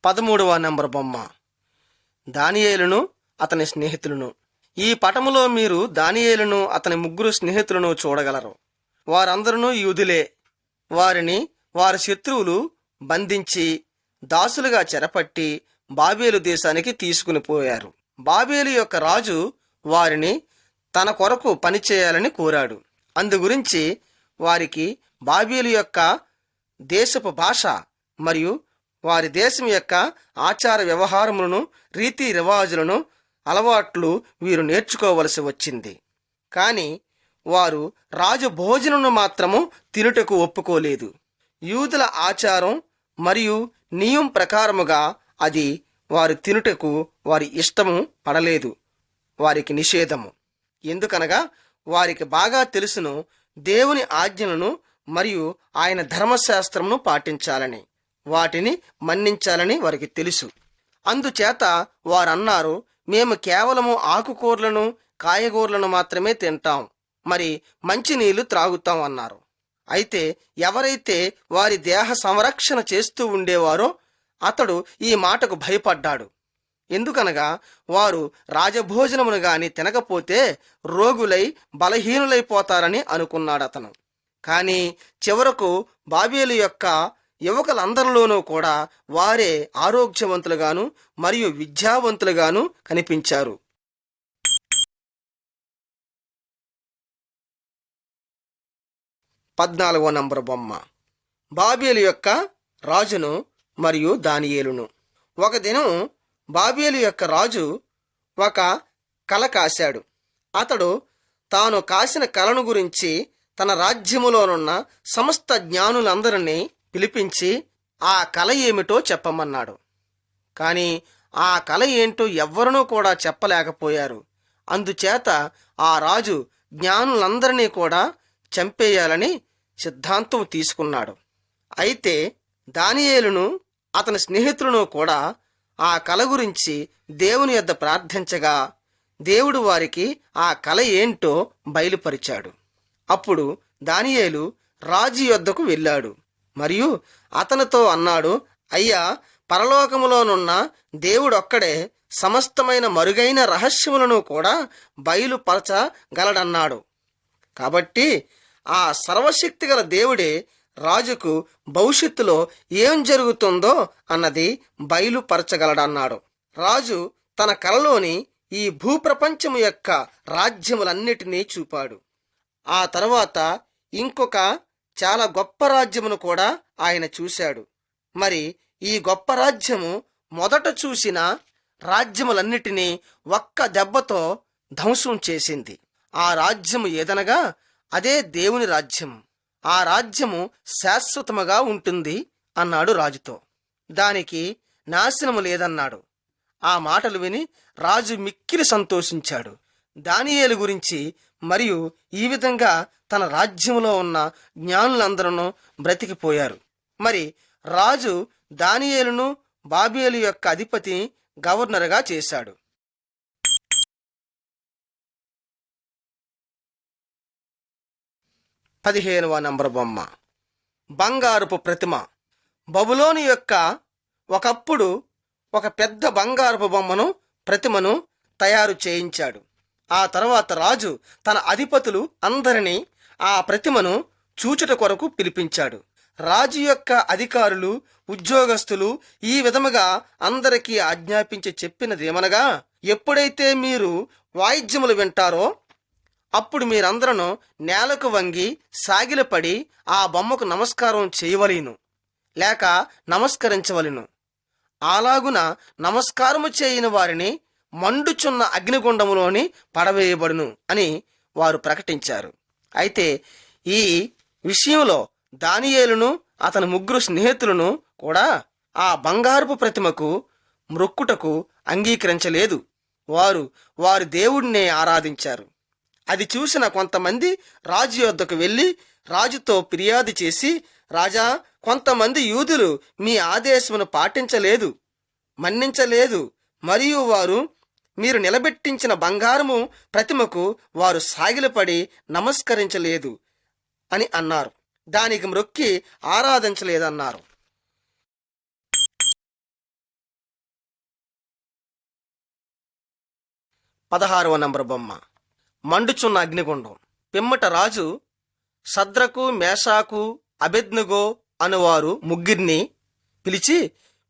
13వ నంబర్ బొమ్మ. దానియేలును అతని స్నేహితులను. ఈ పటములో మీరు దానియేలును అతని 3 స్నేహితులను చూడగలరు. వారందరూ యూదులే. వారిని వారి శత్రువులు బంధించి దాసులుగా చెరపట్టి బాబేలు దేశానికి తీసుకుని పోయారు. బాబేలు యొక్క రాజు వారిని తన కొరకు పనిచేయాలని కోరాడు. అందుగురించి వారికి బాబేలు యొక్క దేశపు భాష మరియు వారి దేశం యొక్క ఆచార వ్యవహారములను, రీతి రివాజులను, అలవాట్లు వీరు నేర్చుకోవలసి వచ్చింది. కానీ వారు రాజు భోజనమును మాత్రము తినుటకు ఒప్పుకోలేదు. యూదుల ఆచారం మరియు నియమం ప్రకారముగా అది వారు తినుటకు వారి ఇష్టము పడలేదు, వారికి నిషేధము. ఎందుకనగా వారికి బాగా తెలుసును దేవుని ఆజ్ఞలను మరియు ఆయన ధర్మశాస్త్రమును పాటించాలని, వాటిని మన్నించాలని వారికి తెలుసు. అందుచేత వారన్నారు, మేము కేవలము ఆకుకూరలను కాయగూరలను మాత్రమే తింటాం, మరి మంచినీళ్లు త్రాగుతాం అన్నారు. అయితే ఎవరైతే వారి దేహ సంరక్షణ చేస్తూ ఉండేవారో అతడు ఈ మాటకు భయపడ్డాడు. ఎందుకనగా వారు రాజభోజనమును గాని తినకపోతే రోగులై బలహీనులైపోతారని అనుకున్నాడు అతను. కానీ చివరకు బాబేలు యొక్క యువకులందరిలోనూ కూడా వారే ఆరోగ్యవంతులుగాను మరియు విద్యావంతులుగాను కనిపించారు. 14వ నంబరు బొమ్మ. బాబేలు యొక్క రాజును మరియు దానియేలును. ఒక దినం బాబేలు యొక్క రాజు ఒక కల కాశాడు. అతడు తాను కాసిన కలను గురించి తన రాజ్యములోనున్న సమస్త జ్ఞానులందరినీ పిలిపించి ఆ కల ఏమిటో చెప్పమన్నాడు. కానీ ఆ కల ఏంటో ఎవ్వరూ కూడా చెప్పలేకపోయారు. అందుచేత ఆ రాజు జ్ఞానులందరినీ కూడా చంపేయాలని సిద్ధాంతం తీసుకున్నాడు. అయితే దానియేలును అతని స్నేహితులను కూడా ఆ కల గురించి దేవుని యొద్ద ప్రార్థించగా దేవుడు వారికి ఆ కల ఏంటో బయలుపరిచాడు. అప్పుడు దానియేలు రాజు యొద్దకు వెళ్ళాడు మరియు అతనితో అన్నాడు, అయ్యా, పరలోకములోనున్న దేవుడొక్కడే సమస్తమైన మరుగైన రహస్యములను కూడా బయలుపరచగలడన్నాడు. కాబట్టి ఆ సర్వశక్తిగల దేవుడే రాజుకు భవిష్యత్తులో ఏం జరుగుతుందో అన్నది బయలుపరచగలడన్నాడు. రాజు తన కలలోని ఈ భూప్రపంచము యొక్క రాజ్యములన్నిటినీ చూపాడు. ఆ తర్వాత ఇంకొక చాలా గొప్ప రాజ్యమును కూడా ఆయన చూశాడు. మరి ఈ గొప్ప రాజ్యము మొదట చూసిన రాజ్యములన్నిటినీ ఒక్క దెబ్బతో ధ్వంసం చేసింది. ఆ రాజ్యము ఏదనగా అదే దేవుని రాజ్యము. ఆ రాజ్యము శాశ్వతముగా ఉంటుంది అన్నాడు రాజుతో. దానికి నాశనము లేదన్నాడు. ఆ మాటలు విని రాజు మిక్కిలి సంతోషించాడు. దానియేలు గురించి మరియు ఈ విధంగా తన రాజ్యంలో ఉన్న జ్ఞానులందరూ బ్రతికిపోయారు. మరి రాజు దానియేలును బాబేలు యొక్క అధిపతి గవర్నర్గా చేశాడు. 15వ నంబర్ బొమ్మ. బంగారపు ప్రతిమ. బబులోను యొక్క ఒకప్పుడు ఒక పెద్ద బంగారపు బొమ్మను ప్రతిమను తయారు చేయించాడు. ఆ తర్వాత రాజు తన అధిపతులు అందరినీ ఆ ప్రతిమను చూచుట కొరకు పిలిపించాడు. రాజు యొక్క అధికారులు, ఉద్యోగస్తులు ఈ విధముగా అందరికీ ఆజ్ఞాపించి చెప్పినదేమనగా, ఎప్పుడైతే మీరు వాయిద్యములు వింటారో అప్పుడు మీరందరూ నేలకు వంగి సాగిలపడి ఆ బొమ్మకు నమస్కారం చేయవలెను, లేక నమస్కరించవలెను. అలాగున నమస్కారము చేయని వారిని మండుచున్న అగ్నిగుండములోని పడవేయబడును అని వారు ప్రకటించారు. అయితే ఈ విషయంలో దానియేలును అతని 3 స్నేహితులను కూడా ఆ బంగారపు ప్రతిమకు మ్రొక్కుటకు అంగీకరించలేదు. వారు వారి దేవుడినే ఆరాధించారు. అది చూసిన కొంతమంది రాజు యొద్దకు వెళ్ళి రాజుతో ఫిర్యాదు చేసి, రాజా, కొంతమంది యూదులు మీ ఆదేశమును పాటించలేదు, మన్నించలేదు, మరియు వారు మీరు నిలబెట్టించిన బంగారము ప్రతిమకు వారు సాగిలపడి నమస్కరించలేదు అని అన్నారు. దానికి మ్రొక్కి ఆరాధించలేదన్నారు. 16వ నంబర్ బొమ్మ. మండుచున్న అగ్నిగుండం. పిమ్మట రాజు షద్రకు, మేషాకు, అబేద్నెగో అనువారు 3 పిలిచి,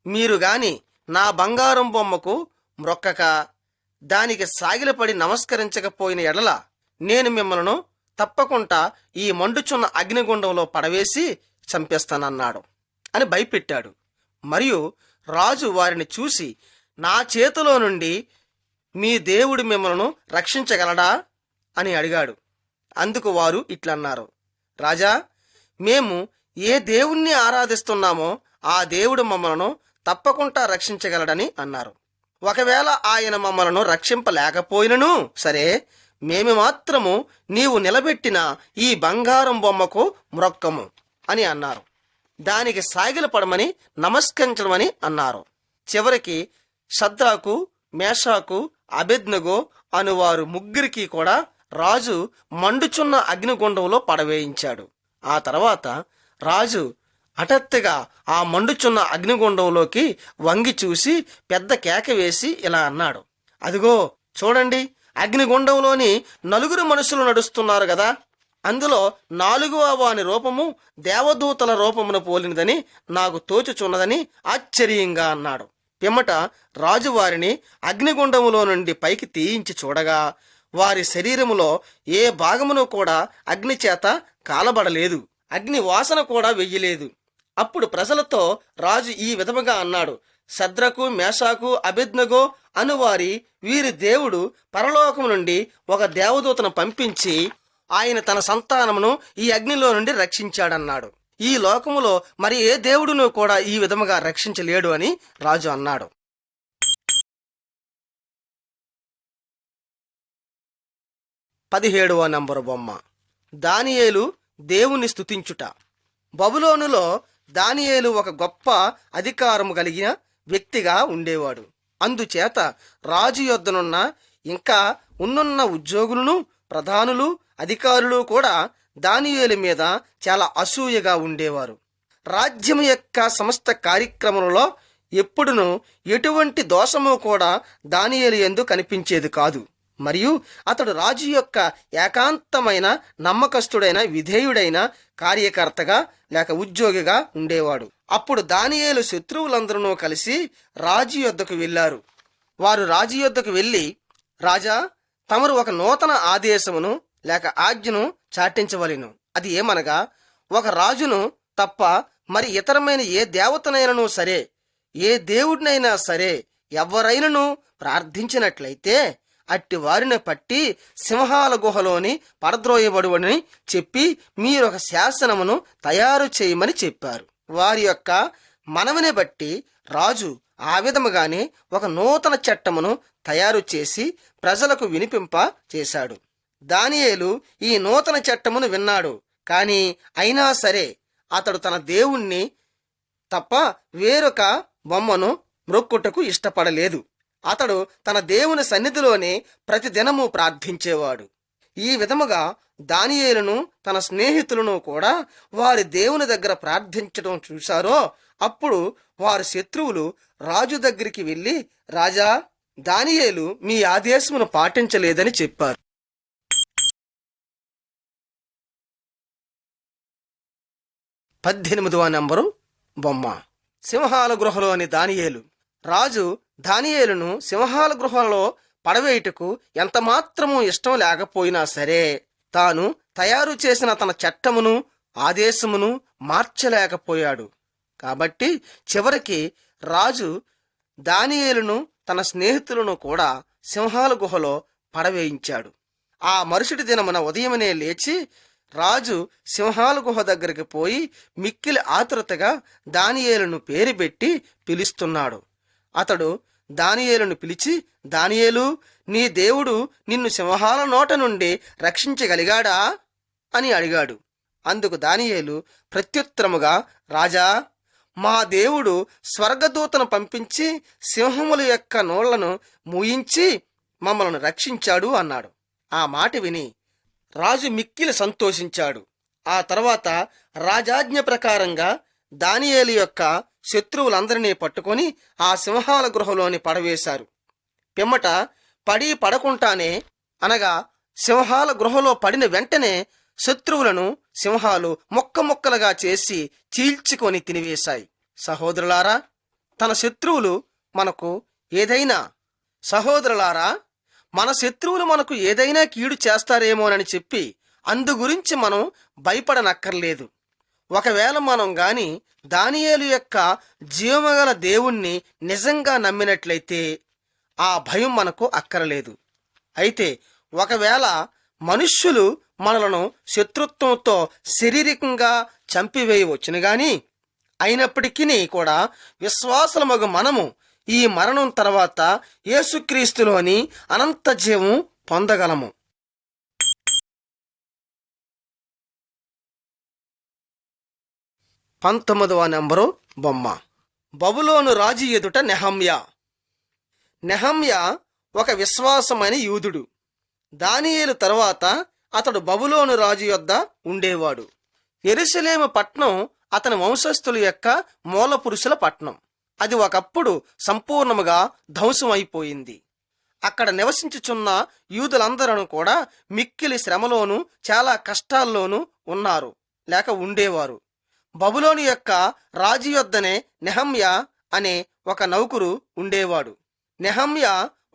మీరు గాని నా బంగారం బొమ్మకు మ్రొక్కక దానికి సాగిలపడి నమస్కరించకపోయిన ఎడల నేను మిమ్మలను తప్పకుండా ఈ మండుచున్న అగ్నిగుండంలో పడవేసి చంపేస్తానన్నాడు అని భయపెట్టాడు. మరియు రాజు వారిని చూసి, నా చేతిలో నుండి మీ దేవుడు మిమ్మలను రక్షించగలడా అని అడిగాడు. అందుకు వారు ఇట్లన్నారు, రాజా, మేము ఏ దేవుణ్ణి ఆరాధిస్తున్నామో ఆ దేవుడు మమ్మలను తప్పకుండా రక్షించగలడని అన్నారు. ఒకవేళ ఆయన మమ్మలను రక్షింపలేకపోయినను సరే, మేము మాత్రము నీవు నిలబెట్టిన ఈ బంగారం బొమ్మకు మ్రొక్కము అని అన్నారు. దానికి సాగిలపడమని నమస్కరించడమని అన్నారు. చివరికి షద్రకు, మేషాకు, అబేద్నెగో అనువారు ముగ్గురికి కూడా రాజు మండుచున్న అగ్నిగుండంలో పడవేయించాడు. ఆ తర్వాత రాజు హఠాత్తుగా ఆ మండుచున్న అగ్నిగుండంలోకి వంగి చూసి పెద్ద కేక వేసి ఇలా అన్నాడు, అదిగో చూడండి, అగ్నిగుండంలోని 4 మనుషులు నడుస్తున్నారు కదా. అందులో 4వ వాని రూపము దేవదూతల రూపమును పోలినదని నాకు తోచుచున్నదని ఆశ్చర్యంగా అన్నాడు. పిమ్మట రాజు వారిని అగ్నిగుండములో నుండి పైకి తీయించి చూడగా వారి శరీరములో ఏ భాగమును కూడా అగ్ని చేత కాలబడలేదు, అగ్ని వాసన కూడా వెయ్యలేదు. అప్పుడు ప్రజలతో రాజు ఈ విధముగా అన్నాడు, షద్రకు, మేషాకు, అబేద్నెగో అనువారి వీరి దేవుడు పరలోకము నుండి ఒక దేవదూతను పంపించి ఆయన తన సంతానమును ఈ అగ్నిలో నుండి రక్షించాడన్నాడు. ఈ లోకములో మరి ఏ దేవుడును కూడా ఈ విధముగా రక్షించలేడు అని రాజు అన్నాడు. 17వ నంబరు బొమ్మ. దానియేలు దేవుని స్తుతించుట. బబులోనులో దానియేలు ఒక గొప్ప అధికారము కలిగిన వ్యక్తిగా ఉండేవాడు. అందుచేత రాజు యొద్దనున్న ఇంకా ఉన్నున్న ఉద్యోగులను, ప్రధానులు, అధికారులు కూడా దానియేలు మీద చాలా అసూయగా ఉండేవారు. రాజ్యం యొక్క సమస్త కార్యక్రమంలో ఎప్పుడునూ ఎటువంటి దోషము కూడా దానియేలు యందు కనిపించేది కాదు. మరియు అతడు రాజు యొక్క ఏకాంతమైన, నమ్మకస్తుడైన, విధేయుడైన కార్యకర్తగా లేక ఉద్యోగిగా ఉండేవాడు. అప్పుడు దానియేలు శత్రువులందరూ కలిసి రాజు యొద్దకు వెళ్ళారు. వారు రాజు యొద్దకు వెళ్ళి, రాజా, తమరు ఒక నూతన ఆదేశమును లేక ఆజ్ఞను చాటించవలెను. అది ఏమనగా, ఒక రాజును తప్ప మరి ఇతరమైన ఏ దేవతనైనను సరే, ఏ దేవుడినైనా సరే ఎవరైనను ప్రార్థించినట్లయితే అట్టి వారిని పట్టి సింహాల గుహలోని పడద్రోయబడువని చెప్పి మీరొక శాసనమును తయారు చేయమని చెప్పారు. వారి యొక్క మనవిని బట్టి రాజు ఆ విధముగానే ఒక నూతన చట్టమును తయారు చేసి ప్రజలకు వినిపింప చేశాడు. దానియేలు ఈ నూతన చట్టమును విన్నాడు. కాని అయినా సరే అతడు తన దేవుణ్ణి తప్ప వేరొక బొమ్మను మ్రొక్కుటకు ఇష్టపడలేదు. అతడు తన దేవుని సన్నిధిలోనే ప్రతిదినము ప్రార్థించేవాడు. ఈ విధముగా దానియేలును తన స్నేహితులను కూడా వారి దేవుని దగ్గర ప్రార్థించడం చూశారో అప్పుడు వారి శత్రువులు రాజు దగ్గరికి వెళ్ళి, రాజా, దానియేలు మీ ఆదేశమును పాటించలేదని చెప్పారు. 18వ నంబరు బొమ్మ. సింహాల గృహలోని దానియేలు. రాజు దానియేలును సింహాల గృహలో పడవేయుటకు ఎంతమాత్రమూ ఇష్టం లేకపోయినా సరే తాను తయారు చేసిన తన చట్టమును, ఆదేశమును మార్చలేకపోయాడు. కాబట్టి చివరికి రాజు దానియేలును తన స్నేహితులను కూడా సింహాల గుహలో పడవేయించాడు. ఆ మరుసటి దినమున ఉదయమనే లేచి రాజు సింహాల గుహ దగ్గరికి పోయి మిక్కిలి ఆతురతగా దానియేలును పేరు పెట్టి పిలుస్తున్నాడు. అతడు దానియేలును పిలిచి, దానియేలు, నీ దేవుడు నిన్ను సింహాల నోట నుండి రక్షించగలిగాడా అని అడిగాడు. అందుకు దానియేలు ప్రత్యుత్తరముగా, రాజా, మా దేవుడు స్వర్గదూతను పంపించి సింహముల యొక్క నోళ్లను మూయించి మమ్మల్ని రక్షించాడు అన్నాడు. ఆ మాట విని రాజు మిక్కిలి సంతోషించాడు. ఆ తర్వాత రాజాజ్ఞ ప్రకారంగా దానియేలు యొక్క శత్రువులందరినీ పట్టుకొని ఆ సింహాల గృహలోని పడవేశారు. పిమ్మట పడకుండానే, అనగా సింహాల గృహలో పడిన వెంటనే శత్రువులను సింహాలు ముక్కలుగా చేసి చీల్చుకొని తినివేశాయి. సహోదరులారా, మన శత్రువులు మనకు ఏదైనా కీడు చేస్తారేమోనని చెప్పి అందు గురించి మనం భయపడనక్కర్లేదు. ఒకవేళ మనం గాని దానియేలు యొక్క జీవమగల దేవుణ్ణి నిజంగా నమ్మినట్లయితే ఆ భయం మనకు అక్కరలేదు. అయితే ఒకవేళ మనుష్యులు మనలను శత్రుత్వంతో శారీరకంగా చంపివేయవచ్చును గాని అయినప్పటికీ కూడా విశ్వాసులమగు మనము ఈ మరణం తర్వాత యేసుక్రీస్తులోని అనంత జీవం పొందగలము. 19వ నెంబరు బొమ్మ. బబులోను రాజు ఎదుట నెహమ్యా. నెహమ్యా ఒక విశ్వాసమైన యూదుడు. దానియేలు తరువాత అతడు బబులోను రాజు యొద్ద ఉండేవాడు. యెరూషలేము పట్నం అతని వంశస్థుల యొక్క మూల పురుషుల పట్నం. అది ఒకప్పుడు సంపూర్ణముగా ధ్వంసమైపోయింది. అక్కడ నివసించుచున్న యూదులందరూ కూడా మిక్కిలి శ్రమలోను చాలా కష్టాల్లోనూ ఉన్నారు లేక ఉండేవారు. బబులోను యొక్క రాజు యొద్దనే నెహమ్యా అనే ఒక నౌకరు ఉండేవాడు. నెహమ్యా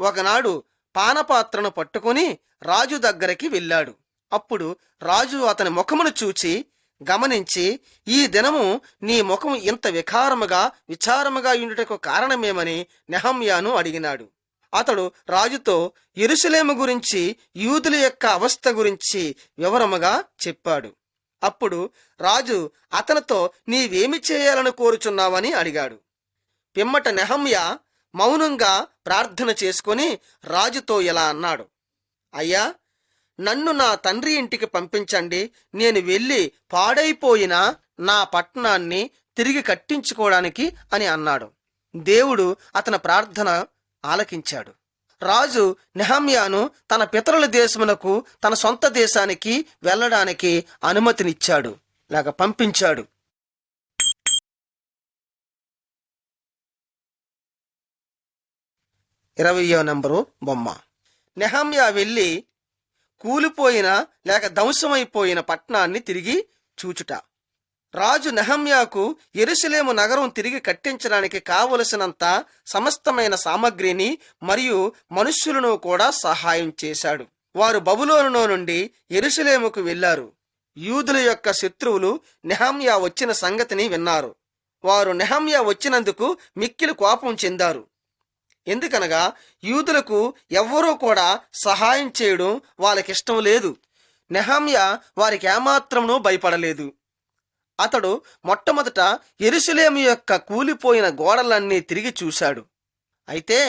ఒకనాడు పానపాత్రను పట్టుకుని రాజు దగ్గరికి వెళ్ళాడు. అప్పుడు రాజు అతని ముఖమును చూచి గమనించి, ఈ దినము నీ ముఖం ఇంత విచారముగా ఉండుటకు కారణమేమని నెహమ్యాను అడిగినాడు. అతడు రాజుతో యెరూషలేము గురించి, యూదుల యొక్క అవస్థ గురించి వివరముగా చెప్పాడు. అప్పుడు రాజు అతనితో నీవేమి చేయాలని కోరుచున్నావని అడిగాడు. పిమ్మట నెహమ్యా మౌనంగా ప్రార్థన చేసుకుని రాజుతో ఇలా అన్నాడు: అయ్యా, నన్ను నా తండ్రి ఇంటికి పంపించండి. నేను వెళ్ళి పాడైపోయిన నా పట్టణాన్ని తిరిగి కట్టించుకోవడానికి అని అన్నాడు. దేవుడు అతని ప్రార్థన ఆలకించాడు. రాజు నెహమ్యాను తన పితరుల దేశమునకు, తన సొంత దేశానికి వెళ్ళడానికి అనుమతినిచ్చాడు లేక పంపించాడు. 20వ నెంబరు బొమ్మ. నెహమ్యా వెళ్ళి కూలిపోయిన లేక ధ్వంసమైపోయిన పట్టణాన్ని తిరిగి చూచుట. రాజు నెహమ్యాకు యెరూషలేము నగరం తిరిగి కట్టించడానికి కావలసినంత సమస్తమైన సామగ్రిని మరియు మనుష్యులను కూడా సహాయం చేశాడు. వారు బబులోనులో నుండి యెరూషలేముకు వెళ్లారు. యూదుల యొక్క శత్రువులు నెహమ్యా వచ్చిన సంగతిని విన్నారు. వారు నెహమ్యా వచ్చినందుకు మిక్కిలి కోపం చెందారు. ఎందుకనగా యూదులకు ఎవ్వరూ కూడా సహాయం చేయడం వాళ్ళకిష్టం లేదు. నెహమ్యా వారికి ఏమాత్రమునూ భయపడలేదు. అతడు మొట్టమొదట యెరూషలేము యొక్క కూలిపోయిన గోడలన్నీ తిరిగి చూశాడు. అయితే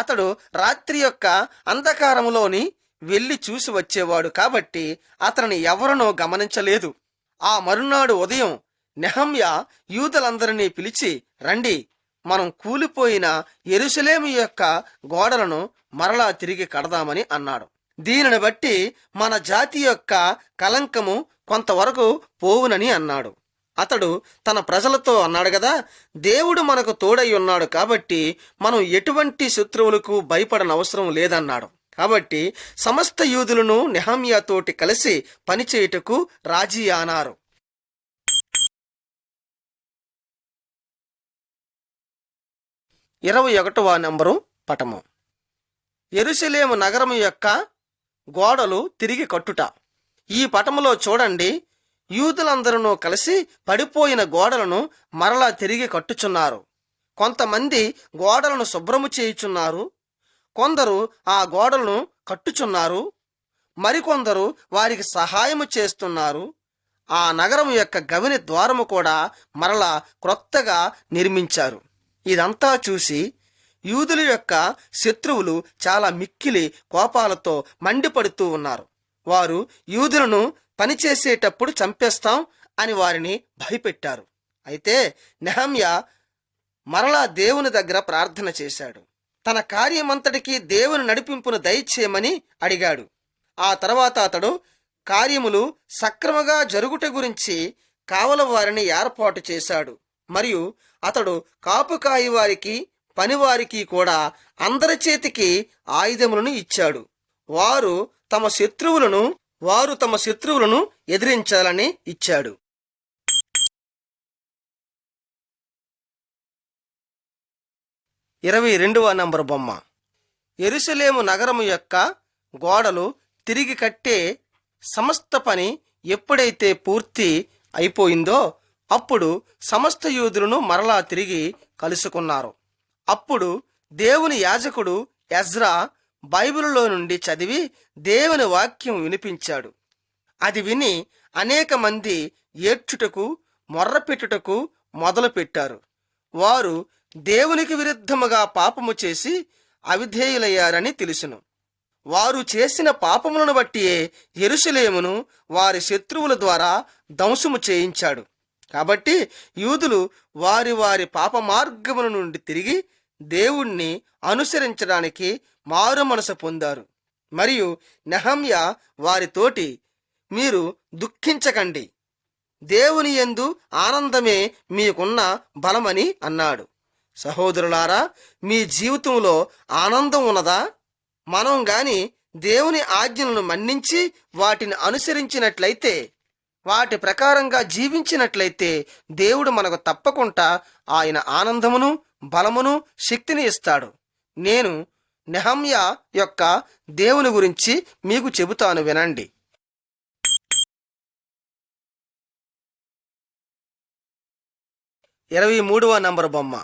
అతడు రాత్రి యొక్క అంధకారములోని వెళ్ళి చూసి వచ్చేవాడు కాబట్టి అతనిని ఎవరినో గమనించలేదు. ఆ మరునాడు ఉదయం నెహమ్యా యూదులందరినీ పిలిచి, రండి, మనం కూలిపోయిన యెరూషలేము యొక్క గోడలను మరలా తిరిగి కడదామని అన్నాడు. దీనిని బట్టి మన జాతి యొక్క కలంకము కొంతవరకు పోవునని అన్నాడు. అతడు తన ప్రజలతో అన్నాడు కదా, దేవుడు మనకు తోడై ఉన్నాడు కాబట్టి మనం ఎటువంటి శత్రువులకు భయపడనవసరం లేదన్నాడు. కాబట్టి సమస్త యూదులను నెహమ్యాతోటి కలిసి పనిచేయుటకు రాజీ అన్నారు. 21వ నెంబరు పటము. యెరూషలేము నగరము యొక్క గోడలు తిరిగి కట్టుట. ఈ పటములో చూడండి, యూదులందరూ కలిసి పడిపోయిన గోడలను మరలా తిరిగి కట్టుచున్నారు. కొంతమంది గోడలను శుభ్రము చేయుచున్నారు, కొందరు ఆ గోడలను కట్టుచున్నారు, మరికొందరు వారికి సహాయము చేస్తున్నారు. ఆ నగరం యొక్క గవిని ద్వారము కూడా మరలా క్రొత్తగా నిర్మించారు. ఇదంతా చూసి యూదుల యొక్క శత్రువులు చాలా మిక్కిలి కోపాలతో మండిపడుతూ ఉన్నారు. వారు యూదులను పనిచేసేటప్పుడు చంపేస్తాం అని వారిని భయపెట్టారు. అయితే నెహమ్యా మరలా దేవుని దగ్గర ప్రార్థన చేశాడు. తన కార్యమంతటికి దేవుని నడిపింపును దయచేయమని అడిగాడు. ఆ తర్వాత అతడు కార్యములు సక్రమంగా జరుగుట గురించి కావల వారిని ఏర్పాటు చేశాడు. మరియు అతడు కాపుకాయి వారికి, పనివారికి కూడా అందరి చేతికి ఆయుధములను ఇచ్చాడు. వారు తమ శత్రువులను ఎదిరించాలని ఇచ్చాడు. 22వ నంబరు బొమ్మ. యెరూషలేము నగరము యొక్క గోడలు తిరిగి కట్టే సమస్త పని ఎప్పుడైతే పూర్తి అయిపోయిందో అప్పుడు సమస్త యూదులను మరలా తిరిగి కలుసుకున్నారు. అప్పుడు దేవుని యాజకుడు ఎజ్రా బైబిలులో నుండి చదివి దేవుని వాక్యం వినిపించాడు. అది విని అనేక మంది ఏడ్చుటకు మొర్రపెట్టుటకు మొదలుపెట్టారు. వారు దేవునికి విరుద్ధముగా పాపము చేసి అవిధేయులయ్యారని తెలుసును. వారు చేసిన పాపములను బట్టియే యెరూషలేమును వారి శత్రువుల ద్వారా ధ్వంసము చేయించాడు. కాబట్టి యూదులు వారి వారి పాప మార్గముల నుండి తిరిగి దేవుణ్ణి అనుసరించడానికి మారు మనసు పొందారు. మరియు నెహమ్యా వారితోటి, మీరు దుఃఖించకండి, దేవుని యందు ఆనందమే మీకున్న బలమని అన్నాడు. సహోదరులారా, మీ జీవితంలో ఆనందం ఉన్నదా? మనం గాని దేవుని ఆజ్ఞలను మన్నించి వాటిని అనుసరించినట్లయితే, వాటి ప్రకారంగా జీవించినట్లయితే దేవుడు మనకు తప్పకుండా ఆయన ఆనందమును, బలమును, శక్తిని ఇస్తాడు. నేను నెహమ్యా యొక్క దేవుని గురించి మీకు చెబుతాను, వినండి. 23వ నంబరు బొమ్మ.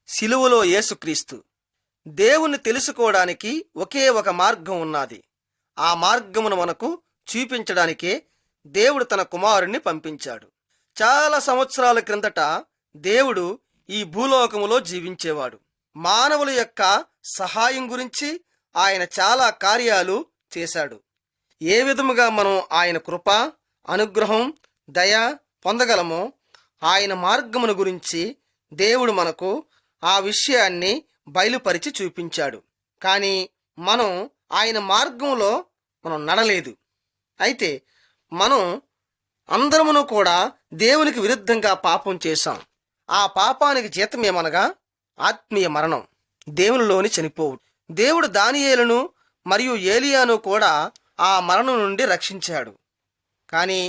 సిలువలో యేసుక్రీస్తు. దేవుణ్ణి తెలుసుకోవడానికి ఒకే ఒక మార్గం ఉన్నది. ఆ మార్గమును మనకు చూపించడానికే దేవుడు తన కుమారుణ్ణి పంపించాడు. చాలా సంవత్సరాల క్రిందట దేవుడు ఈ భూలోకములో జీవించేవాడు. మానవుల యొక్క సహాయం గురించి ఆయన చాలా కార్యాలు చేశాడు. ఏ విధముగా మనం ఆయన కృప, అనుగ్రహం, దయ పొందగలమో ఆయన మార్గమును గురించి దేవుడు మనకు ఆ విషయాన్ని బయలుపరిచి చూపించాడు. కానీ మనం ఆయన మార్గంలో నడలేదు. అయితే మనం అందరమును కూడా దేవునికి విరుద్ధంగా పాపం చేశాం. ఆ పాపానికి జీతమేమనగా ఆత్మీయ మరణం, దేవునిలోని చనిపోవుడు. దేవుడు దానియేలును మరియు ఏలియాను కూడా ఆ మరణం నుండి రక్షించాడు. కానీ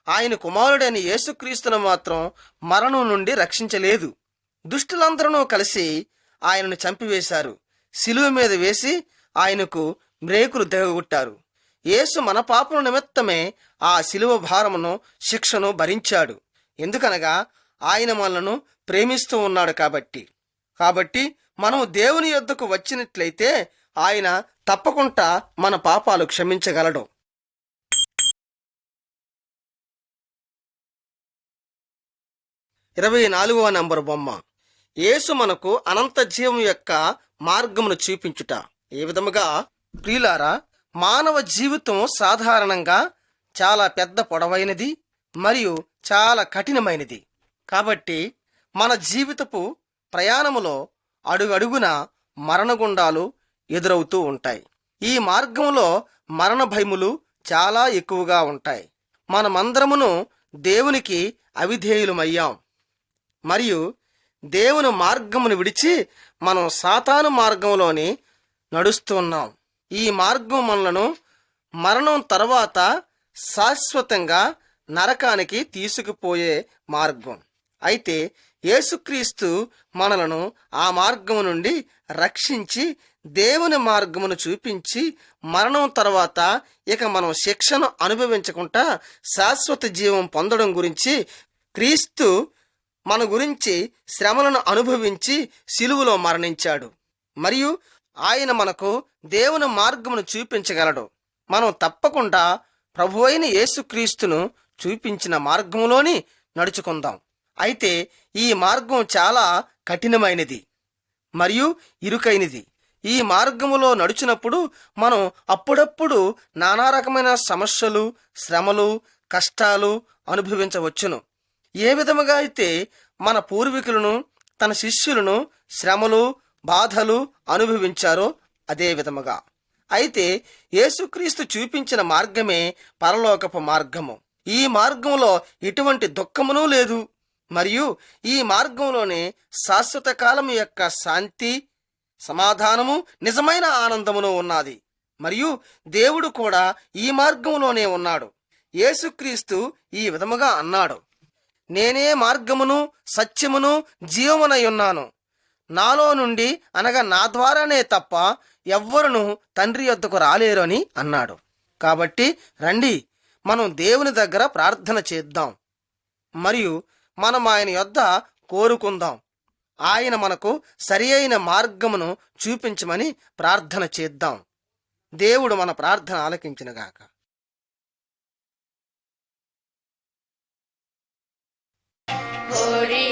ఆయన కుమారుడైన యేసుక్రీస్తును మాత్రం మరణం నుండి రక్షించలేదు. దుష్టులందరూ కలిసి ఆయనను చంపివేశారు. శిలువ మీద వేసి ఆయనకు మ్రేకులు దిగగొట్టారు. యేసు మన పాపల నిమిత్తమే ఆ శిలువ భారమును, శిక్షను భరించాడు. ఎందుకనగా ఆయన మనలను ప్రేమిస్తూ ఉన్నాడు కాబట్టి మనము దేవుని యొద్దకు వచ్చినట్లయితే ఆయన తప్పకుండా మన పాపాలు క్షమించగలడు. 24వ నంబరు బొమ్మ. యేసు మనకు అనంత జీవం యొక్క మార్గమును చూపించుట. ఏ విధముగా? ప్రియులారా, మానవ జీవితం సాధారణంగా చాలా పెద్ద పొడవైనది మరియు చాలా కఠినమైనది. కాబట్టి మన జీవితపు ప్రయాణములో అడుగడుగున మరణగుండాలు ఎదురవుతూ ఉంటాయి. ఈ మార్గంలో మరణ భయములు చాలా ఎక్కువగా ఉంటాయి. మనమందరమును దేవునికి అవిధేయులమయ్యాం మరియు దేవుని మార్గమును విడిచి మనం సాతాను మార్గంలోని నడుస్తున్నాం. ఈ మార్గం మనలను మరణం తర్వాత శాశ్వతంగా నరకానికి తీసుకుపోయే మార్గం. అయితే యేసుక్రీస్తు మనలను ఆ మార్గము నుండి రక్షించి దేవుని మార్గమును చూపించి మరణం తర్వాత ఇక మనం శిక్షను అనుభవించకుండా శాశ్వత జీవం పొందడం గురించి క్రీస్తు మన గురించి శ్రమలను అనుభవించి శిలువలో మరణించాడు. మరియు ఆయన మనకు దేవుని మార్గమును చూపించగలడు. మనం తప్పకుండా ప్రభువైన యేసుక్రీస్తును చూపించిన మార్గంలోని నడుచుకుందాం. అయితే ఈ మార్గం చాలా కఠినమైనది మరియు ఇరుకైనది. ఈ మార్గములో నడుచినప్పుడు మనం అప్పుడప్పుడు నానా రకమైన సమస్యలు, శ్రమలు, కష్టాలు అనుభవించవచ్చును. ఏ విధముగా అయితే మన పూర్వీకులను, తన శిష్యులను శ్రమలు, బాధలు అనుభవించారో అదే విధముగా. అయితే యేసుక్రీస్తు చూపించిన మార్గమే పరలోకపు మార్గము. ఈ మార్గంలో ఎటువంటి దుఃఖమును లేదు మరియు ఈ మార్గంలోనే శాశ్వత కాలం యొక్క శాంతి, సమాధానము, నిజమైన ఆనందమును ఉన్నది. మరియు దేవుడు కూడా ఈ మార్గంలోనే ఉన్నాడు. యేసుక్రీస్తు ఈ విధముగా అన్నాడు, నేనే మార్గమును, సత్యమును, జీవమునై ఉన్నాను. నాలో నుండి అనగా నా ద్వారానే తప్ప ఎవ్వరును తండ్రి యొద్దకు రాలేరు అని అన్నాడు. కాబట్టి రండి, మనం దేవుని దగ్గర ప్రార్థన చేద్దాం మరియు మనం ఆయన యొద్ద కోరుకుందాం. ఆయన మనకు సరి అయిన మార్గమును చూపించమని ప్రార్థన చేద్దాం. దేవుడు మన ప్రార్థన ఆలకించునుగాక. కోరి